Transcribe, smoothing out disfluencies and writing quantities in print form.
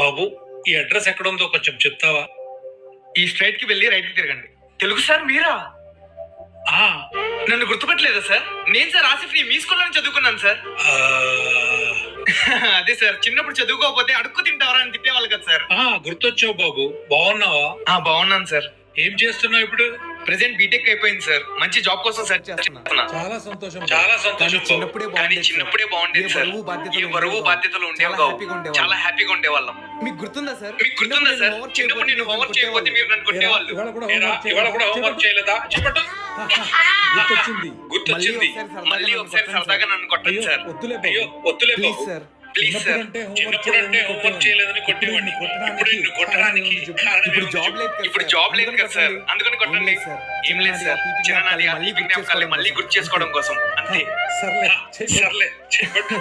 బాబు, ఈ అడ్రస్ ఎక్కడ ఉందో కొంచెం చెప్తావా? ఈ స్ట్రైట్ కి వెళ్ళి రైట్ కి తిరగండి. తెలుగు సార్ మీరా? ఆ, నన్ను గుర్తుపట్టలేదా సార్? నేను సార్ ఆసిఫ్ ని మీ స్కూల్లోనే చదువుకున్నాను సార్. ఆ, అదే సార్, చిన్నప్పుడు చదువుకోకపోతే అడుక్కు తింటావరా అని తిట్టేవాళ్ళు కదా సార్. గుర్తొచ్చావు బాబు. బాగున్నావా? బాగున్నాను సార్. ఏం చేస్తున్నావు ఇప్పుడు? ప్రెసెంట్ బీటెక్ అయిపోయింది సార్. మంచి జాబ్ కోసం సెర్చ్ చేస్తున్నా. చాలా సంతోషం. చాలా సంతోషం బాబు. కానీ చిన్నప్పుడే బాగుండేది సార్. ఏ బరువు బాధ్యతలు ఉండేవి కావు. చాలా హ్యాపీగా ఉండేవాళ్ళం. మీకు గుర్తుందా సార్? చిన్నప్పుడు నేను హోంవర్క్ చేయకపోతే మీరు నన్ను కొట్టేవాళ్ళు. ఇవాళ కూడా హోంవర్క్ చేయలేదా? చెప్పండి. గుర్తొచ్చింది. మళ్ళీ ఒకసారి సరదాగా నన్ను కొట్టండి సార్. అయ్యో వద్దులే బాబు. Sir please sir. చిన్నప్పుడంటే హోంవర్క్ చేయలేదని కొట్టేవాడిని. ఇప్పుడు నిన్ను కొట్టడానికి కారణం ఇప్పుడు ఏమిటి? జాబ్ లేదు ఇప్పుడు జాబ్ లేదు కదా సార్, అందుకని కొట్టండి. ఏం లేదు సార్, చిన్ననాటి ఆ తీపి జ్ఞాపకాల్ని మళ్ళీ గుర్తు చేసుకోవడం కోసం అంతే. సర్లే సర్లే చెప్పండి.